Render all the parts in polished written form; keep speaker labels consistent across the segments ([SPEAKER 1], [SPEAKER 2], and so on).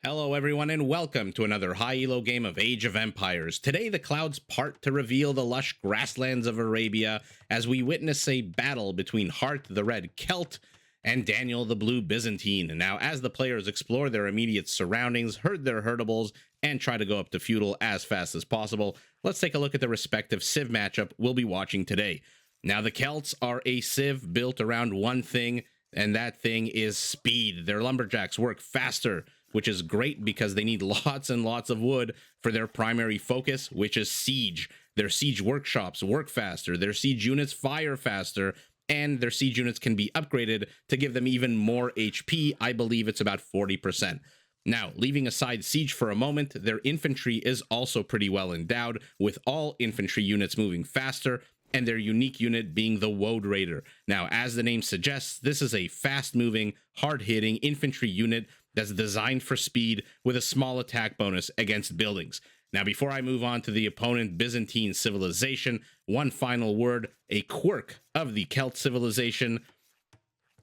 [SPEAKER 1] Hello everyone and welcome to another high elo game of Age of Empires. Today the clouds part to reveal the lush grasslands of Arabia as we witness a battle between Hearttt the red Celt and Daniel the blue Byzantine. Now as the players explore their immediate surroundings, herd their herdables, and try to go up to Feudal as fast as possible, let's take a look at the respective civ matchup we'll be watching today. Now the Celts are a civ built around one thing, and that thing is speed. Their lumberjacks work faster, which is great because they need lots and lots of wood for their primary focus, which is siege. Their siege workshops work faster, their siege units fire faster, and their siege units can be upgraded to give them even more HP. I believe it's about 40%. Now, leaving aside siege for a moment, their infantry is also pretty well endowed, with all infantry units moving faster, and their unique unit being the Woad Raider. Now, as the name suggests, this is a fast-moving, hard-hitting infantry unit that's designed for speed with a small attack bonus against buildings. Now, before I move on to the opponent, Byzantine civilization, one final word: a quirk of the Celt civilization.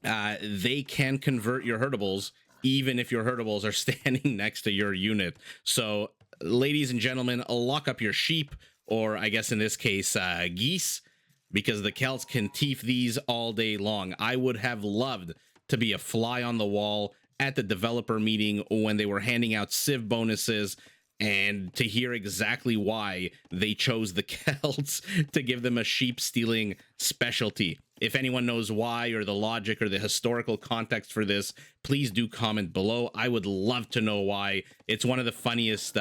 [SPEAKER 1] They can convert your herdables even if your herdables are standing next to your unit. So, ladies and gentlemen, lock up your sheep, or I guess in this case, geese, because the Celts can teeth these all day long. I would have loved to be a fly on the wall at the developer meeting when they were handing out civ bonuses and to hear exactly why they chose the Celts to give them a sheep stealing specialty. If anyone knows why, or the logic or the historical context for this, please do comment below. I would love to know why. It's one of the funniest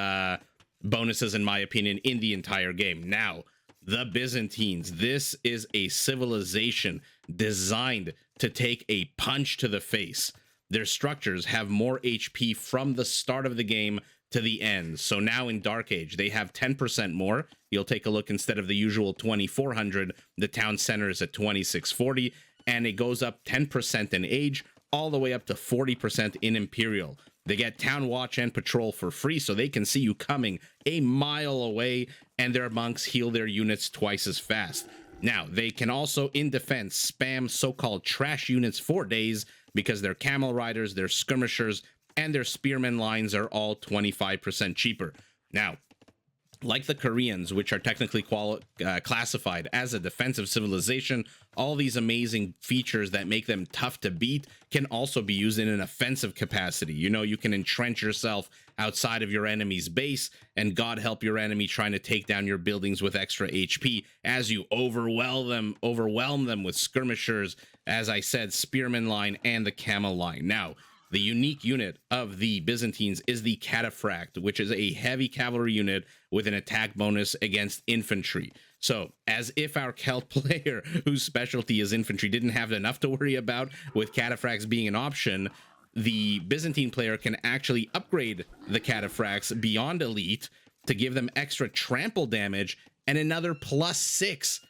[SPEAKER 1] bonuses, in my opinion, in the entire game. Now, the Byzantines. This is a civilization designed to take a punch to the face. Their structures have more HP from the start of the game to the end. So now in Dark Age, they have 10% more. You'll take a look, instead of the usual 2,400, the town center is at 2,640, and it goes up 10% in Age, all the way up to 40% in Imperial. They get Town Watch and Patrol for free, so they can see you coming a mile away, and their monks heal their units twice as fast. Now, they can also, in defense, spam so-called trash units for days, because their camel riders, their skirmishers, and their spearmen lines are all 25% cheaper. Now, like the Koreans, which are technically classified as a defensive civilization, all these amazing features that make them tough to beat can also be used in an offensive capacity. You know, you can entrench yourself outside of your enemy's base, and God help your enemy trying to take down your buildings with extra HP as you overwhelm them with skirmishers, as I said, spearman line and the camel line. Now, the unique unit of the Byzantines is the Cataphract, which is a heavy cavalry unit with an attack bonus against infantry. So, as if our Celt player, whose specialty is infantry, didn't have enough to worry about with Cataphracts being an option, the Byzantine player can actually upgrade the Cataphracts beyond elite to give them extra trample damage and another +6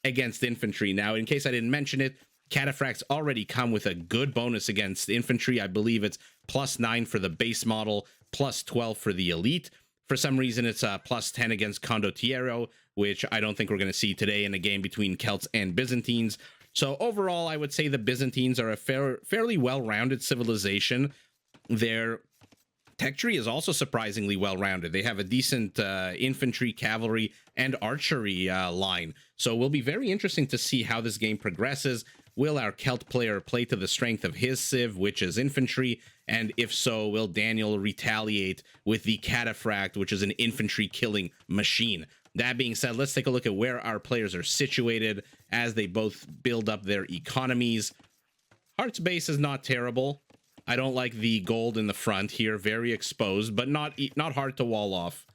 [SPEAKER 1] against infantry. Now, in case I didn't mention it, Cataphracts already come with a good bonus against infantry. I believe it's +9 for the base model, +12 for the elite. For some reason, it's +10 against Condottiero, which I don't think we're going to see today in a game between Celts and Byzantines. So overall, I would say the Byzantines are a fairly well-rounded civilization. Their tech tree is also surprisingly well-rounded. They have a decent infantry, cavalry, and archery line. So it will be very interesting to see how this game progresses. Will our Celt player play to the strength of his civ, which is infantry? And if so, will Daniel retaliate with the Cataphract, which is an infantry killing machine? That being said, let's take a look at where our players are situated as they both build up their economies. Heartt's base is not terrible. I don't like the gold in the front here, very exposed, but not hard to wall off.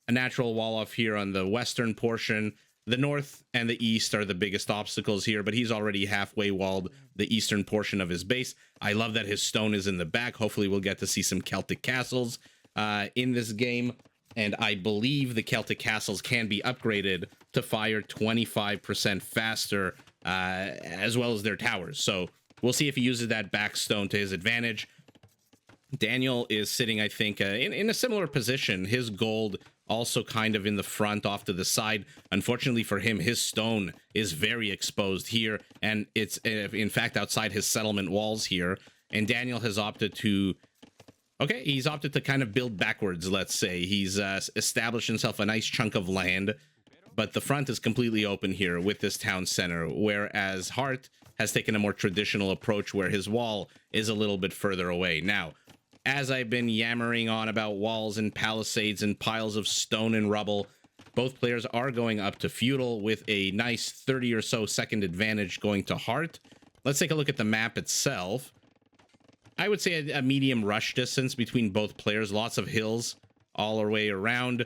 [SPEAKER 1] A natural wall off here on the western portion. The north and the east are the biggest obstacles here, but he's already halfway walled the eastern portion of his base. I love that his stone is in the back. Hopefully we'll get to see some Celtic castles in this game. And I believe the Celtic castles can be upgraded to fire 25% faster, as well as their towers. So we'll see if he uses that back stone to his advantage. Daniel is sitting, I think, in a similar position. His gold also kind of in the front, off to the side. Unfortunately for him, his stone is very exposed here, and it's in fact outside his settlement walls here. And Daniel has opted to Okay, he's opted to kind of build backwards, let's say. He's established himself a nice chunk of land, but the front is completely open here with this town center, whereas Hearttt has taken a more traditional approach where his wall is a little bit further away. Now, as I've been yammering on about walls and palisades and piles of stone and rubble, both players are going up to Feudal with a nice 30 or so second advantage going to Hearttt. Let's take a look at the map itself. I would say a medium rush distance between both players. Lots of hills all the way around.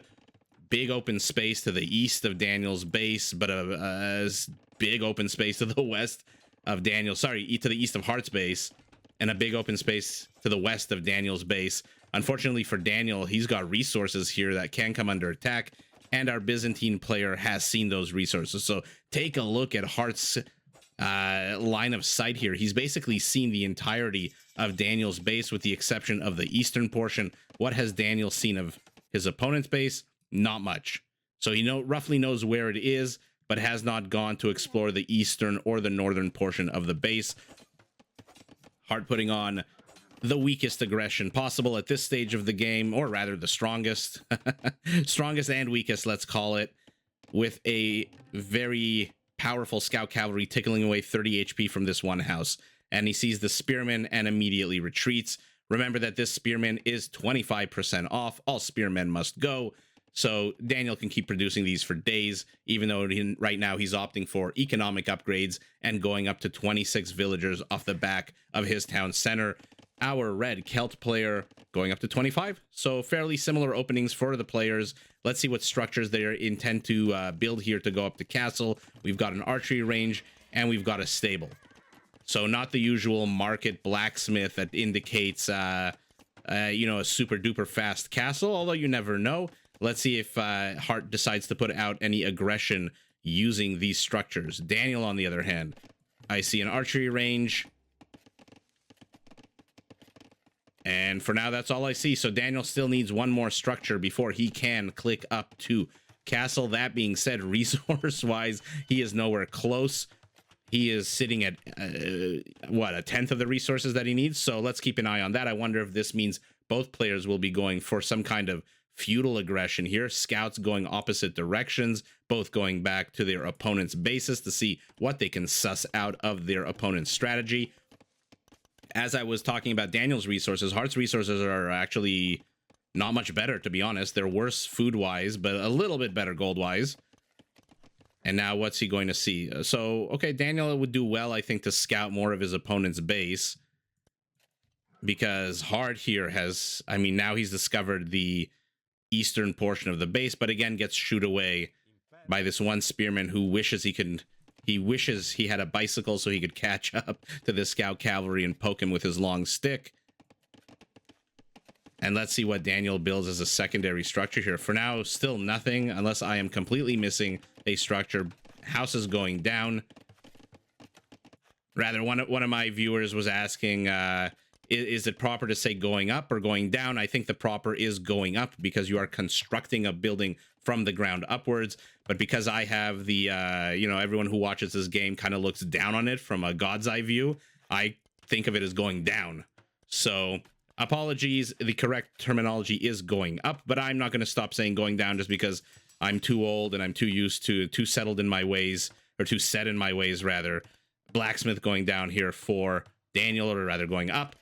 [SPEAKER 1] Big open space to the east of Daniel's base, but a big open space to the west of Daniel. Sorry, to the east of Heartt's base, and a big open space to the west of Daniel's base. Unfortunately for Daniel, he's got resources here that can come under attack, and our Byzantine player has seen those resources. So take a look at Heartt's line of sight here. He's basically seen the entirety of Daniel's base with the exception of the eastern portion. What has Daniel seen of his opponent's base? Not much. So he roughly knows where it is, but has not gone to explore the eastern or the northern portion of the base. Hearttt putting on the weakest aggression possible at this stage of the game, or rather the strongest. Strongest and weakest, let's call it, with a very powerful scout cavalry tickling away 30 HP from this one house. And he sees the spearmen and immediately retreats. Remember that this spearman is 25% off. All spearmen must go. So Daniel can keep producing these for days, even though right now he's opting for economic upgrades and going up to 26 villagers off the back of his town center. Our red Celt player going up to 25. So fairly similar openings for the players. Let's see what structures they intend to build here to go up to castle. We've got an archery range and we've got a stable. So not the usual market blacksmith that indicates, a super duper fast castle, although you never know. Let's see if Hearttt decides to put out any aggression using these structures. Daniel, on the other hand, I see an archery range. And for now, that's all I see. So Daniel still needs one more structure before he can click up to castle. That being said, resource-wise, he is nowhere close. He is sitting at, a tenth of the resources that he needs. So let's keep an eye on that. I wonder if this means both players will be going for some kind of feudal aggression here. Scouts going opposite directions, both going back to their opponent's bases to see what they can suss out of their opponent's strategy. As I was talking about Daniel's resources, Heartt's resources are actually not much better, to be honest. They're worse food-wise, but a little bit better gold-wise. And now what's he going to see? So, okay, Daniel would do well, I think, to scout more of his opponent's base. Because Hearttt here has, now he's discovered the eastern portion of the base, but again gets shooed away by this one spearman who wishes he had a bicycle so he could catch up to the scout cavalry and poke him with his long stick. And let's see what Daniel builds as a secondary structure here. For now, still nothing, unless I am completely missing a structure. House is going down. Rather, one of my viewers was asking, is it proper to say going up or going down? I think the proper is going up because you are constructing a building from the ground upwards. But because I have the, everyone who watches this game kind of looks down on it from a God's eye view, I think of it as going down. So apologies, the correct terminology is going up, but I'm not going to stop saying going down just because I'm too old and I'm too settled in my ways, or too set in my ways, rather. Blacksmith going down here for Daniel, or rather going up.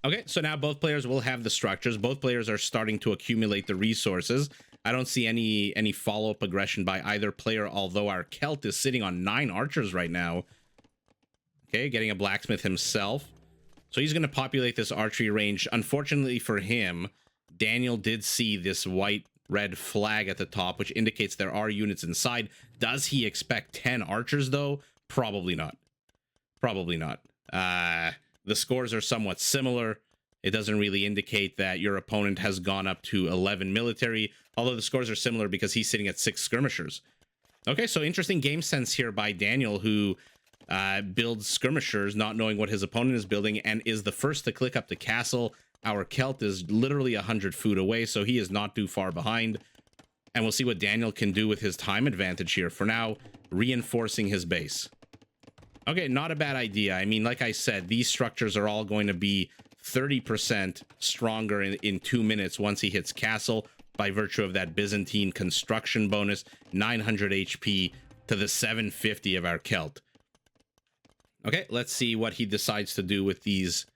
[SPEAKER 1] Okay, so now both players will have the structures. Both players are starting to accumulate the resources. I don't see any follow-up aggression by either player, although our Celt is sitting on 9 archers right now. Okay, getting a blacksmith himself. So he's going to populate this archery range. Unfortunately for him, Daniel did see this white-red flag at the top, which indicates there are units inside. Does he expect 10 archers, though? Probably not. Probably not. The scores are somewhat similar. It doesn't really indicate that your opponent has gone up to 11 military, although the scores are similar because he's sitting at 6 skirmishers. Okay, so interesting game sense here by Daniel, who builds skirmishers, not knowing what his opponent is building, and is the first to click up the castle. Our Celt is literally 100 foot away, so he is not too far behind. And we'll see what Daniel can do with his time advantage here. For now, reinforcing his base. Okay, not a bad idea. Like I said, these structures are all going to be 30% stronger in 2 minutes once he hits castle by virtue of that Byzantine construction bonus, 900 HP to the 750 of our Celt. Okay, let's see what he decides to do with these.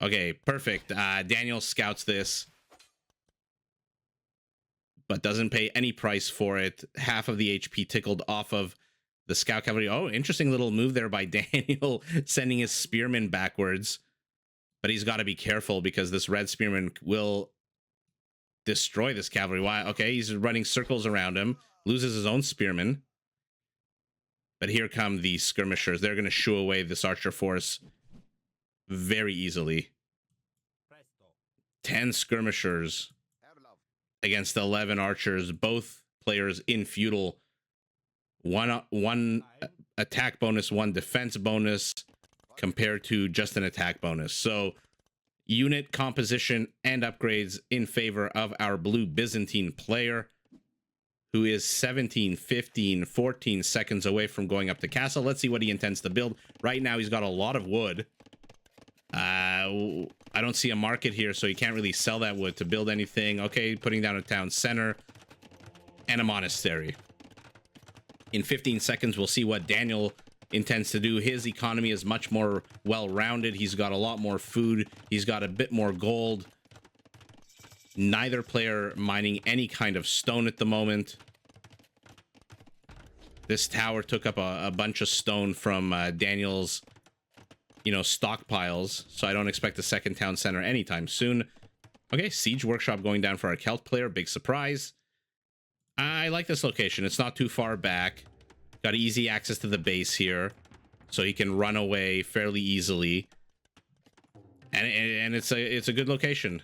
[SPEAKER 1] Okay, perfect. Daniel scouts this, but doesn't pay any price for it. Half of the HP tickled off of the scout cavalry. Oh, interesting little move there by Daniel, sending his spearmen backwards. But he's got to be careful because this red spearman will destroy this cavalry. Why? Okay, he's running circles around him, loses his own spearmen. But here come the skirmishers. They're going to shoo away this archer force very easily. 10 skirmishers against 11 archers, both players in feudal. One attack bonus, one defense bonus, compared to just an attack bonus. So unit composition and upgrades in favor of our blue Byzantine player, who is 17, 15, 14 seconds away from going up to castle. Let's see what he intends to build. Right now, he's got a lot of wood. I don't see a market here, so he can't really sell that wood to build anything. Okay, putting down a town center and a monastery. In 15 seconds, we'll see what Daniel intends to do. His economy is much more well-rounded. He's got a lot more food. He's got a bit more gold. Neither player mining any kind of stone at the moment. This tower took up a bunch of stone from Daniel's, stockpiles. So I don't expect a second town center anytime soon. Okay, siege workshop going down for our Celt player. Big surprise. I like this location. It's not too far back. Got easy access to the base here, so he can run away fairly easily. And it's a good location.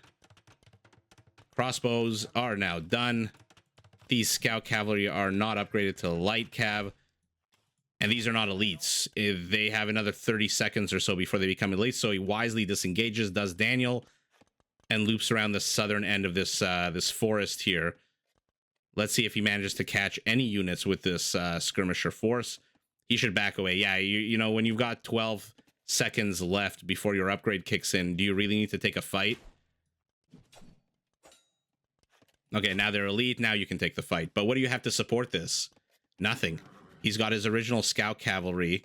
[SPEAKER 1] Crossbows are now done. These scout cavalry are not upgraded to light cav, and these are not elites. They have another 30 seconds or so before they become elites, so he wisely disengages, does Daniel, and loops around the southern end of this this forest here. Let's see if he manages to catch any units with this skirmisher force. He should back away. Yeah, you know, when you've got 12 seconds left before your upgrade kicks in, do you really need to take a fight? Okay, now they're elite. Now you can take the fight. But what do you have to support this? Nothing. He's got his original scout cavalry.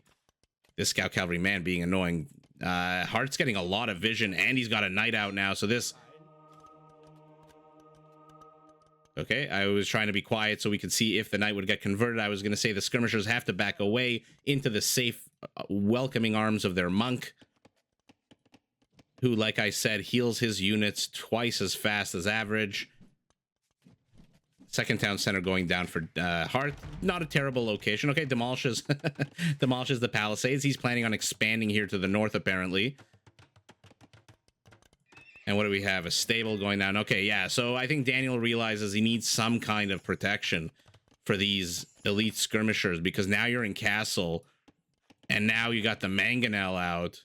[SPEAKER 1] This scout cavalry, man, being annoying. Heartt's getting a lot of vision, and he's got a knight out now. So this... Okay, I was trying to be quiet so we could see if the knight would get converted. I was going to say the skirmishers have to back away into the safe, welcoming arms of their monk, who, like I said, heals his units twice as fast as average. Second town center going down for Hearttt. Not a terrible location. Okay, demolishes demolishes the palisades. He's planning on expanding here to the north, apparently. And what do we have? A stable going down. Okay, yeah. So I think Daniel realizes he needs some kind of protection for these elite skirmishers, because now you're in castle, and now you got the mangonel out.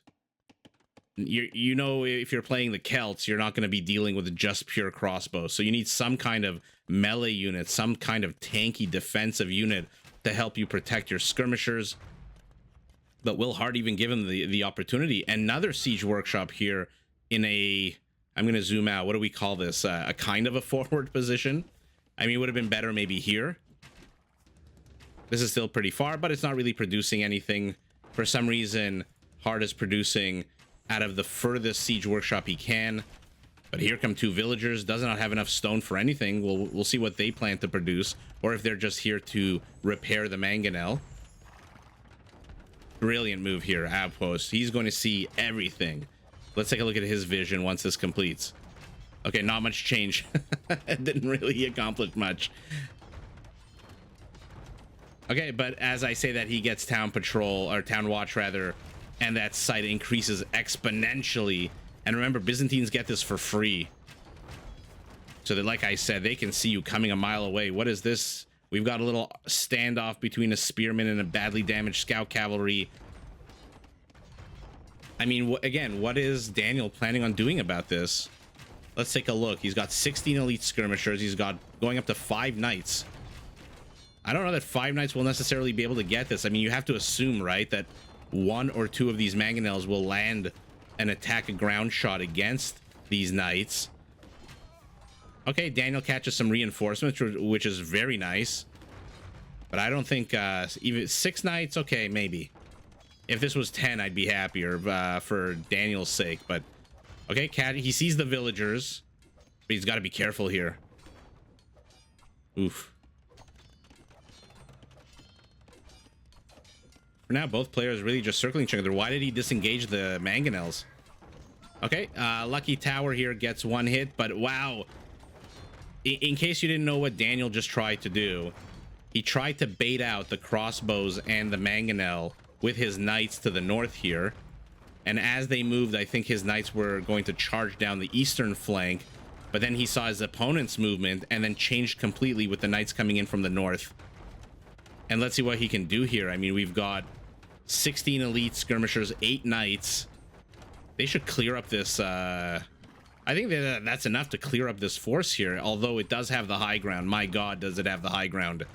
[SPEAKER 1] You know, if you're playing the Celts, you're not going to be dealing with just pure crossbows. So you need some kind of melee unit, some kind of tanky defensive unit to help you protect your skirmishers. But will Hearttt even give him the opportunity? Another siege workshop here in a... I'm going to zoom out. What do we call this? A kind of a forward position. I mean, it would have been better maybe here. This is still pretty far, but it's not really producing anything. For some reason, Hearttt is producing out of the furthest siege workshop he can. But here come two villagers. Does not have enough stone for anything. We'll see what they plan to produce, or if they're just here to repair the mangonel. Brilliant move here, outpost. He's going to see everything. Let's take a look at his vision once this completes. Okay, not much change. It didn't really accomplish much. Okay, but as I say that, he gets town patrol, or town watch rather, and that site increases exponentially. And remember, Byzantines get this for free. So that, like I said, they can see you coming a mile away. What is this? We've got a little standoff between a spearman and a badly damaged scout cavalry. I mean, again, what is Daniel planning on doing about this? Let's take a look. He's got 16 elite skirmishers. He's got going up to 5 knights. I don't know that 5 knights will necessarily be able to get this. I mean, you have to assume, right, that 1 or 2 of these mangonels will land an attack ground shot against these knights. Okay, Daniel catches some reinforcements, which is very nice. But I don't think even 6 knights, okay, maybe. If this was 10, I'd be happier for Daniel's sake. But okay, he sees the villagers, but he's got to be careful here. Oof. For now, both players really just circling each other. Why did he disengage the mangonels? Okay, Lucky Tower here gets 1 hit, but wow. In case you didn't know what Daniel just tried to do, he tried to bait out the crossbows and the mangonel with his knights to the north here. And as they moved, I think his knights were going to charge down the eastern flank, but then he saw his opponent's movement and then changed completely with the knights coming in from the north. And let's see what he can do here. I mean, we've got 16 elite skirmishers, 8 knights. They should clear up this. I think that's enough to clear up this force here, although it does have the high ground. My God, does it have the high ground.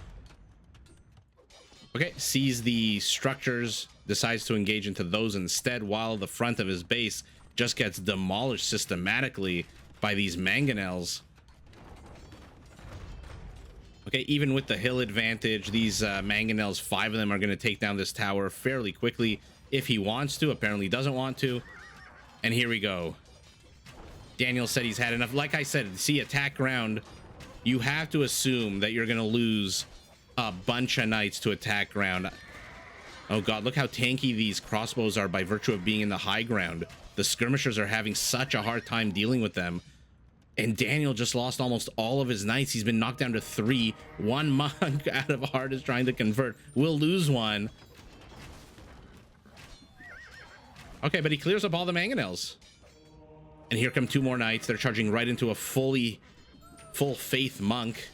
[SPEAKER 1] Okay, sees the structures, decides to engage into those instead, while the front of his base just gets demolished systematically by these mangonels. Okay, even with the hill advantage, these mangonels, 5 of them are going to take down this tower fairly quickly if he wants to. Apparently doesn't want to. And here we go. Daniel said he's had enough. Like I said, see, attack ground, you have to assume that you're going to lose a bunch of knights to attack ground. Oh God, look how tanky these crossbows are by virtue of being in the high ground. The skirmishers are having such a hard time dealing with them. And Daniel just lost almost all of his knights. He's been knocked down to 3. 1 monk out of Hearttt is trying to convert. Will lose 1. Okay, but he clears up all the mangonels. And here come 2 more knights. They're charging right into a full faith monk.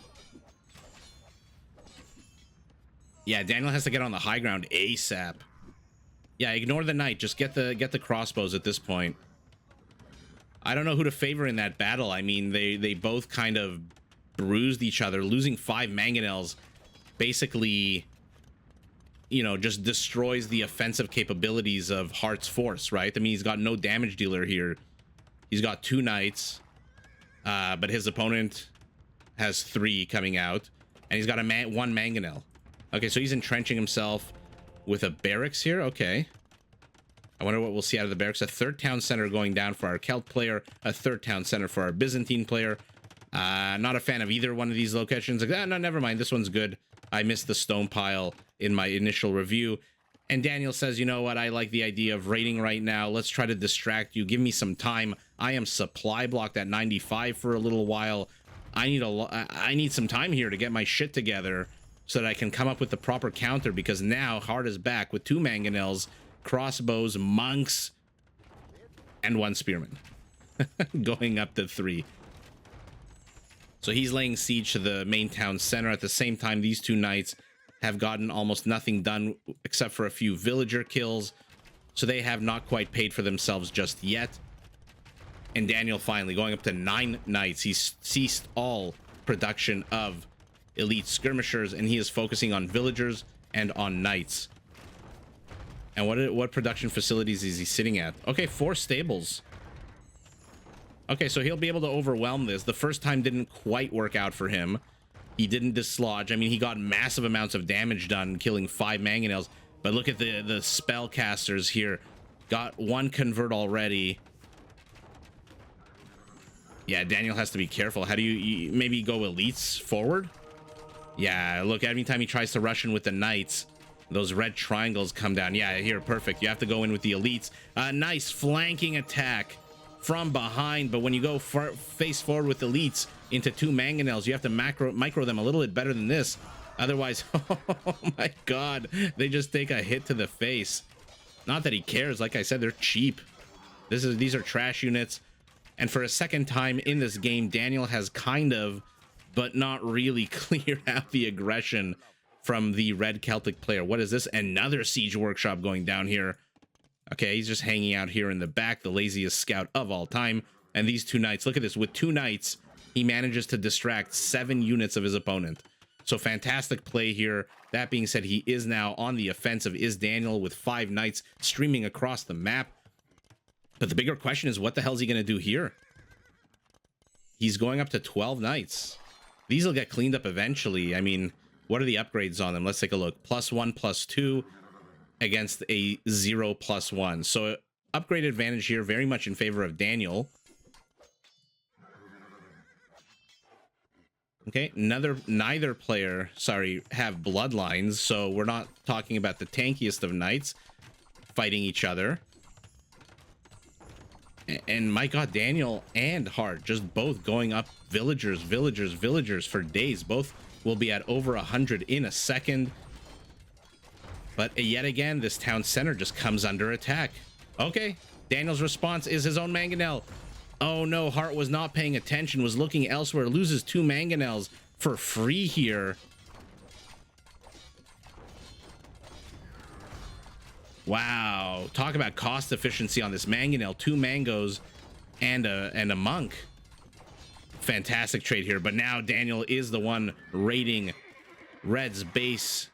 [SPEAKER 1] Yeah, Daniel has to get on the high ground ASAP. Yeah, ignore the knight. Just get the crossbows at this point. I don't know who to favor in that battle. I mean, they both kind of bruised each other. Losing 5 mangonels basically, you know, just destroys the offensive capabilities of Heartt's force, right? I mean, he's got no damage dealer here. He's got 2 knights, but his opponent has 3 coming out, and he's got a 1 mangonel. Okay, so he's entrenching himself with a barracks here. Okay. I wonder what we'll see out of the barracks. A 3rd town center going down for our Celt player, a 3rd town center for our Byzantine player. Not a fan of either one of these locations. Like, no, never mind. This one's good. I missed the stone pile in my initial review. And Daniel says, you know what? I like the idea of raiding right now. Let's try to distract you. Give me some time. I am supply blocked at 95 for a little while. I need some time here to get my shit together so that I can come up with the proper counter, because now Hearttt is back with 2 mangonels, crossbows, monks, and 1 spearman. Going up to 3. So he's laying siege to the main town center. At the same time, these 2 knights have gotten almost nothing done except for a few villager kills. So they have not quite paid for themselves just yet. And Daniel finally going up to 9 knights. He's ceased all production of elite skirmishers, and he is focusing on villagers and on knights. And what production facilities is he sitting at? Okay, 4 stables. Okay, so he'll be able to overwhelm this. The first time didn't quite work out for him. He didn't dislodge. I mean, he got massive amounts of damage done, killing 5 mangonels. But look at the spellcasters here. Got 1 convert already. Yeah, Daniel has to be careful. How do you maybe go elites forward? Yeah, look, every time he tries to rush in with the knights, those red triangles come down. Yeah, here, perfect. You have to go in with the elites. Nice flanking attack from behind, but when you go face forward with elites into 2 mangonels, you have to micro them a little bit better than this. Otherwise, oh my God, they just take a hit to the face. Not that he cares. Like I said, they're cheap. These are trash units. And for a second time in this game, Daniel has kind of, but not really, cleared out the aggression from the red Celtic player. What is this? Another siege workshop going down here. Okay, he's just hanging out here in the back, the laziest scout of all time. And these 2 knights, look at this. With 2 knights, he manages to distract 7 units of his opponent. So fantastic play here. That being said, he is now on the offensive, is Daniel, with 5 knights streaming across the map. But the bigger question is, what the hell is he going to do here? He's going up to 12 knights. These will get cleaned up eventually. I mean, what are the upgrades on them? Let's take a look. +1, +2 against a 0 +1. So upgrade advantage here, very much in favor of Daniel. Okay, neither player, sorry, have bloodlines, so we're not talking about the tankiest of knights fighting each other. And my god, Daniel and Hearttt just both going up villagers for days. Both will be at over 100 in a second. But yet again, this town center just comes under attack. Okay, Daniel's response is his own mangonel. Oh no, Hearttt was not paying attention, was looking elsewhere, loses 2 mangonels for free here. Wow, talk about cost efficiency on this mangonel. 2 mangoes and a monk. Fantastic trade here, but now Daniel is the one raiding Red's base.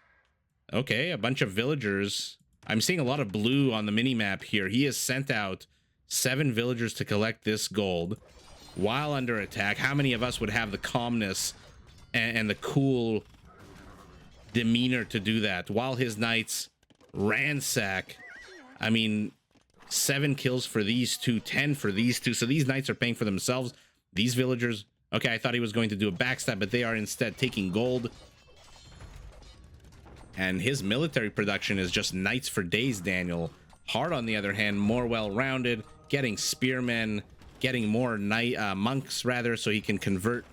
[SPEAKER 1] Okay, a bunch of villagers. I'm seeing a lot of blue on the mini-map here. He has sent out 7 villagers to collect this gold while under attack. How many of us would have the calmness and the cool demeanor to do that while his knights ransack? I mean, 7 kills for these two, 10 for these two. So these knights are paying for themselves. These villagers, okay, I thought he was going to do a backstab, but they are instead taking gold. And his military production is just knights for days, Daniel. Hearttt, on the other hand, more well-rounded, getting spearmen, getting more monks, rather, so he can convert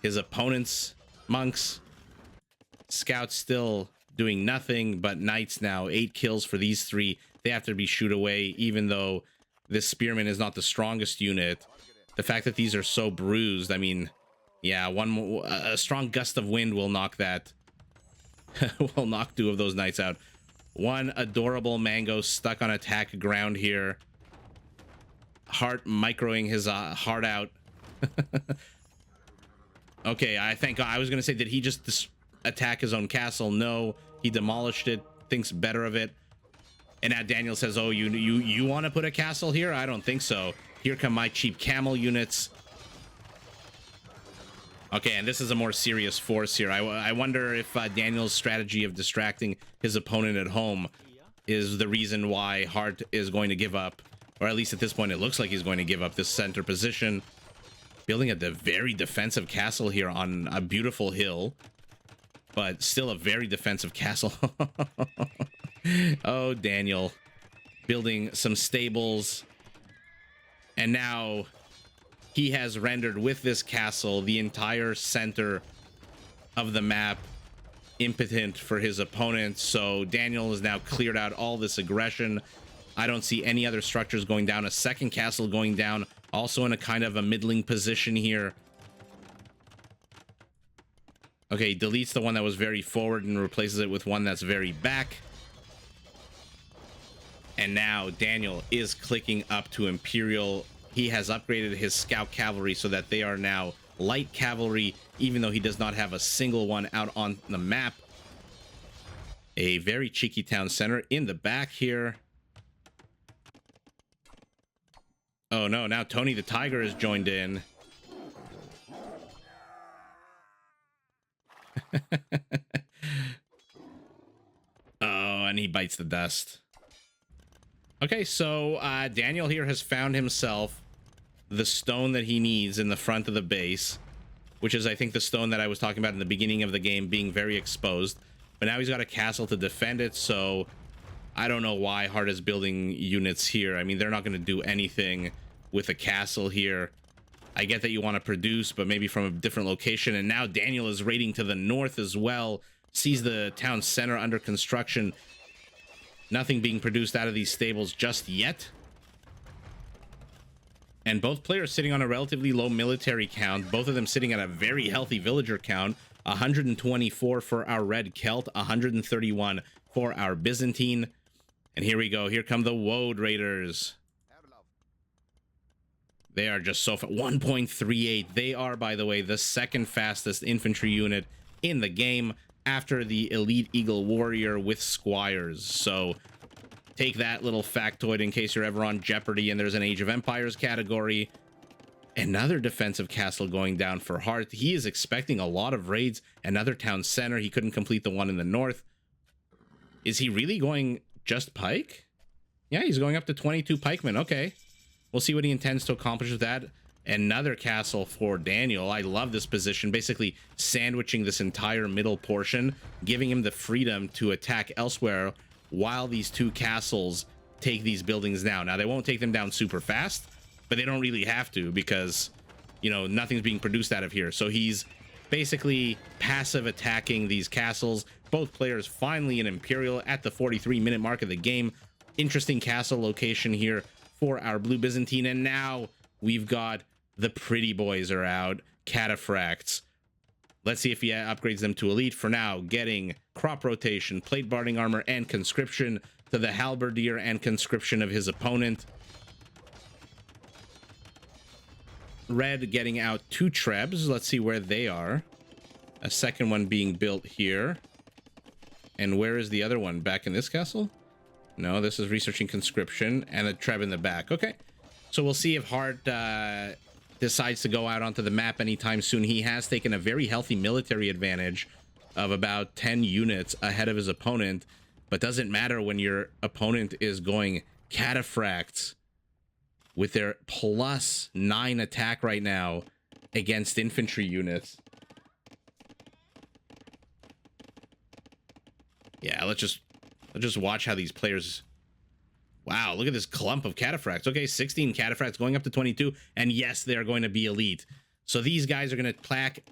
[SPEAKER 1] his opponent's monks. Scouts still doing nothing, but knights now, 8 kills for these 3. They have to be shoot away, even though this spearman is not the strongest unit. The fact that these are so bruised, I mean, yeah, a strong gust of wind will knock that. Will knock 2 of those knights out. One adorable mango stuck on attack ground here. Hearttt microing his heart out. Okay, I think I was gonna say, did he just attack his own castle? No, he demolished it, thinks better of it. And now Daniel says, oh, you want to put a castle here? I don't think so. Here come my cheap camel units. Okay, and this is a more serious force here. I wonder if Daniel's strategy of distracting his opponent at home is the reason why Hearttt is going to give up. Or at least at this point, it looks like he's going to give up this center position. Building a very defensive castle here on a beautiful hill. But still a very defensive castle. Oh, Daniel. Building some stables. And now he has rendered with this castle the entire center of the map impotent for his opponent. So Daniel has now cleared out all this aggression. I don't see any other structures going down. A second castle going down, also in a kind of a middling position here. Okay, deletes the one that was very forward and replaces it with one that's very back. And now Daniel is clicking up to Imperial. He has upgraded his scout cavalry so that they are now light cavalry, even though he does not have a single one out on the map. A very cheeky town center in the back here. Oh no, now Tony the Tiger has joined in. Oh, and he bites the dust. Okay, so Daniel here has found himself the stone that he needs in the front of the base, which is, I think, the stone that I was talking about in the beginning of the game being very exposed. But now he's got a castle to defend it, so I don't know why Hearttt is building units here. I mean, they're not going to do anything with a castle here. I get that you want to produce, but maybe from a different location. And now Daniel is raiding to the north as well, sees the town center under construction. Nothing being produced out of these stables just yet. And both players sitting on a relatively low military count. Both of them sitting at a very healthy villager count. 124 for our red Celt, 131 for our Byzantine. And here we go. Here come the Woad Raiders. They are just so far. 1.38. They are, by the way, the second fastest infantry unit in the game, after the Elite Eagle Warrior with Squires. So take that little factoid in case you're ever on Jeopardy and there's an Age of Empires category. Another defensive castle going down for Hearttt. He is expecting a lot of raids. Another town center. He couldn't complete the one in the north. Is he really going just pike? Yeah, he's going up to 22 pikemen. Okay. We'll see what he intends to accomplish with that. Another castle for Daniel. I love this position. Basically sandwiching this entire middle portion, giving him the freedom to attack elsewhere while these two castles take these buildings down. Now, they won't take them down super fast, but they don't really have to because, you know, nothing's being produced out of here. So he's basically passive attacking these castles. Both players finally an Imperial at the 43-minute mark of the game. Interesting castle location here for our Blue Byzantine. And now we've got the pretty boys are out. Cataphracts. Let's see if he upgrades them to elite. For now, getting crop rotation, plate barding armor, and conscription to the halberdier and conscription of his opponent. Red getting out 2 trebs. Let's see where they are. A second one being built here. And where is the other one? Back in this castle? No, this is researching conscription and a treb in the back. Okay. So we'll see if Hearttt decides to go out onto the map anytime soon. He has taken a very healthy military advantage of about 10 units ahead of his opponent, but doesn't matter when your opponent is going cataphracts with their +9 attack right now against infantry units. Yeah, let's just watch how these players. Wow, look at this clump of cataphracts. Okay, 16 cataphracts going up to 22, and yes, they are going to be elite. So these guys are going to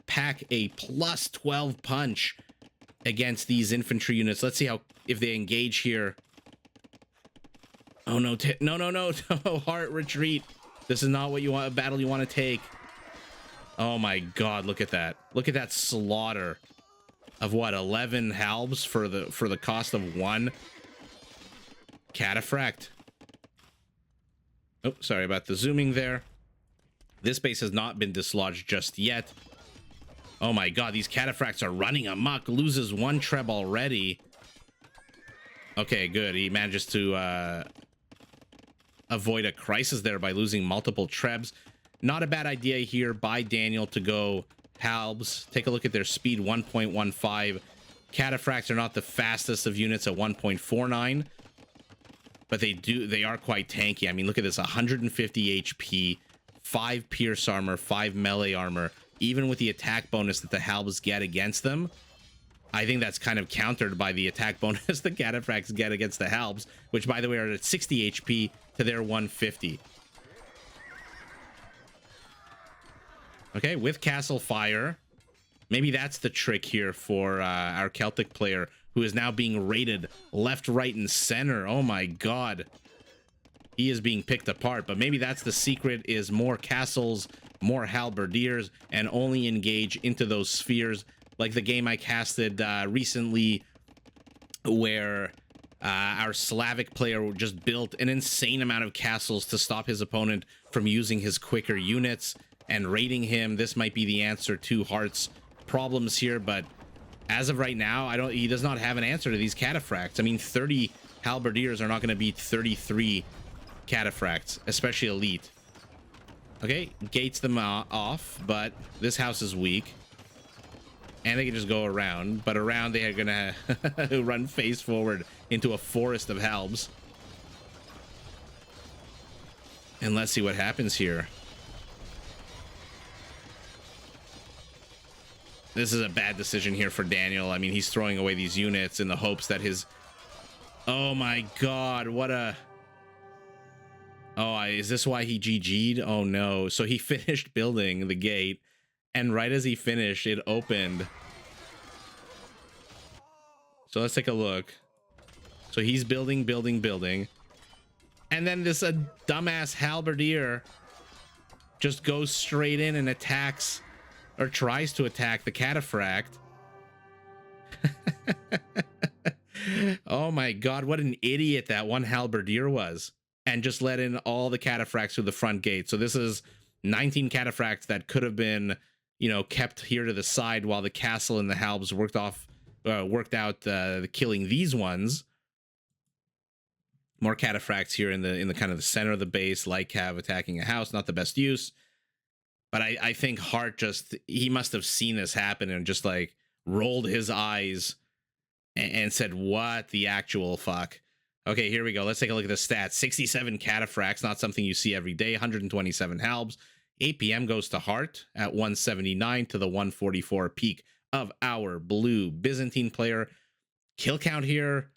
[SPEAKER 1] pack a +12 punch against these infantry units. Let's see how if they engage here. Oh no, no, Hearttt, retreat. This is not what you want, a battle you want to take. Oh my god, look at that. Look at that slaughter of what, 11 halbs for the cost of 1 cataphract. Oh, sorry about the zooming there. This base has not been dislodged just yet. Oh my god, these cataphracts are running amok. Loses 1 treb already. Okay, good. He manages to avoid a crisis there by losing multiple trebs. Not a bad idea here by Daniel to go halbs. Take a look at their speed, 1.15. Cataphracts are not the fastest of units at 1.49, but they are quite tanky. I mean, look at this, 150 HP, 5 pierce armor, 5 melee armor. Even with the attack bonus that the halbs get against them, I think that's kind of countered by the attack bonus the cataphracts get against the halbs, which, by the way, are at 60 HP to their 150. Okay, with Castle Fire. Maybe that's the trick here for our Celtic player, who is now being raided left, right, and center. Oh my god. He is being picked apart, but maybe that's the secret, is more castles, more halberdiers, and only engage into those spheres, like the game I casted recently, where our Slavic player just built an insane amount of castles to stop his opponent from using his quicker units and raiding him. This might be the answer to Heartt's problems here, but as of right now, he does not have an answer to these cataphracts. I mean, 30 halberdiers are not going to beat 33 cataphracts, especially elite. Okay, gates them off, but this house is weak. And they can just go around, but around they are gonna run face forward into a forest of halbs. And let's see what happens here. This is a bad decision here for Daniel. I mean, he's throwing away these units in the hopes that his... Oh my god, what a... Oh, is this why he GG'd? Oh no. So he finished building the gate, and right as he finished, it opened. So let's take a look. So he's building. And then this dumbass halberdier just goes straight in and attacks, or tries to attack, the cataphract. Oh my god, what an idiot that one halberdier was. And just let in all the cataphracts through the front gate. So this is 19 cataphracts that could have been, you know, kept here to the side while the castle and the halbs worked out killing these ones. More cataphracts here in the kind of the center of the base, like Cav attacking a house, not the best use. But I think Hearttt he must have seen this happen and just like rolled his eyes and said, what the actual fuck? Okay, here we go. Let's take a look at the stats. 67 cataphracts, not something you see every day. 127 halbs. APM goes to Hearttt at 179 to the 144 peak of our blue Byzantine player. Kill count here,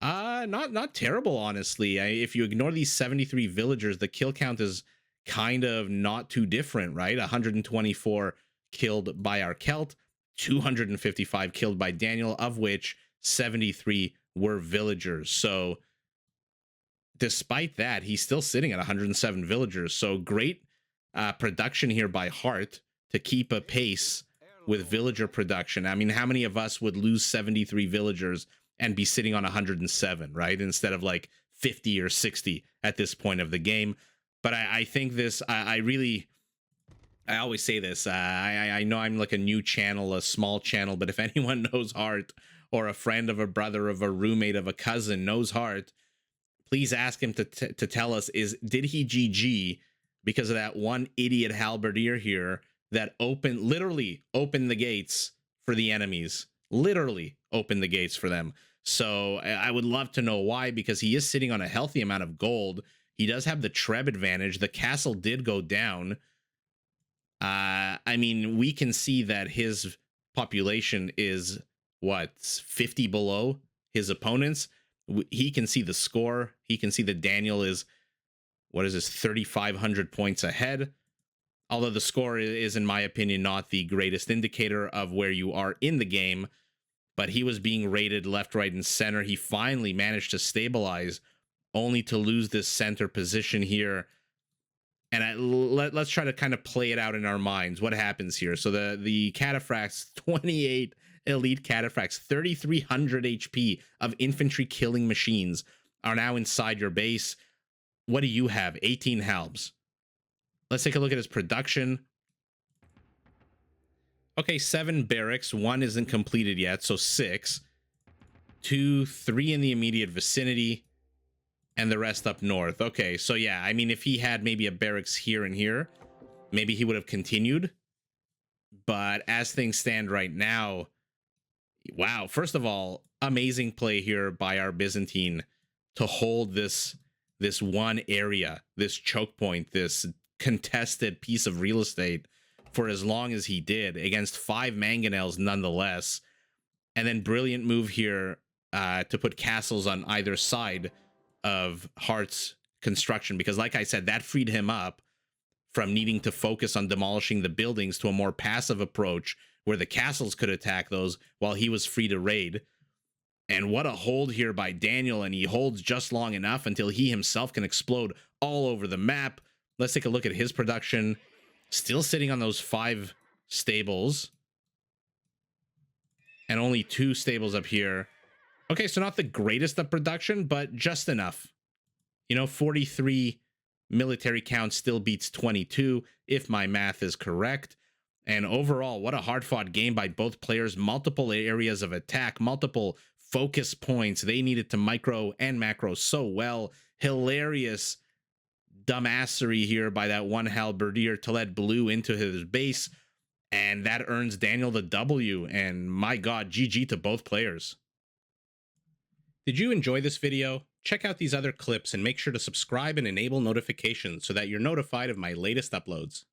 [SPEAKER 1] not terrible, honestly. If you ignore these 73 villagers, the kill count is kind of not too different, right? 124 killed by our Celt, 255 killed by Daniel, of which 73 were villagers. So despite that, he's still sitting at 107 villagers. So great production here by Hearttt to keep a pace with villager production. I mean, how many of us would lose 73 villagers and be sitting on 107, right? Instead of like 50 or 60 at this point of the game. But I think this, I always say this, I know I'm like a new channel, a small channel, but if anyone knows Hearttt, or a friend of a brother, of a roommate, of a cousin knows Hearttt, please ask him to tell us, did he GG because of that one idiot halberdier here that literally opened the gates for the enemies, literally opened the gates for them. So I would love to know why, because he is sitting on a healthy amount of gold. He does have the Treb advantage. The castle did go down. I mean, we can see that his population is, what, 50 below his opponents. He can see the score. He can see that Daniel is, what is this, 3,500 points ahead. Although the score is, in my opinion, not the greatest indicator of where you are in the game. But he was being raided left, right, and center. He finally managed to stabilize, only to lose this center position here. And let's try to kind of play it out in our minds. What happens here? So the cataphracts, 28 elite cataphracts, 3,300 HP of infantry killing machines are now inside your base. What do you have? 18 halbs. Let's take a look at his production. Okay, 7 barracks. 1 isn't completed yet, so 6. 2, 3 in the immediate vicinity, and the rest up north. Okay, so yeah, I mean, if he had maybe a barracks here and here, maybe he would have continued. But as things stand right now, wow, first of all, amazing play here by our Byzantine to hold this one area, this choke point, this contested piece of real estate for as long as he did against 5 mangonels nonetheless. And then brilliant move here to put castles on either side of Heartt's construction, because like I said, that freed him up from needing to focus on demolishing the buildings to a more passive approach where the castles could attack those while he was free to raid. And what a hold here by Daniel, and he holds just long enough until he himself can explode all over the map. Let's take a look at his production. Still sitting on those 5 stables. And only 2 stables up here. Okay, so not the greatest of production, but just enough. You know, 43 military count still beats 22, if my math is correct. And overall, what a hard-fought game by both players. Multiple areas of attack, multiple focus points. They needed to micro and macro so well. Hilarious dumbassery here by that one halberdier to let blue into his base, and that earns Daniel the W. And my god, GG to both players. Did you enjoy this video? Check out these other clips and make sure to subscribe and enable notifications so that you're notified of my latest uploads.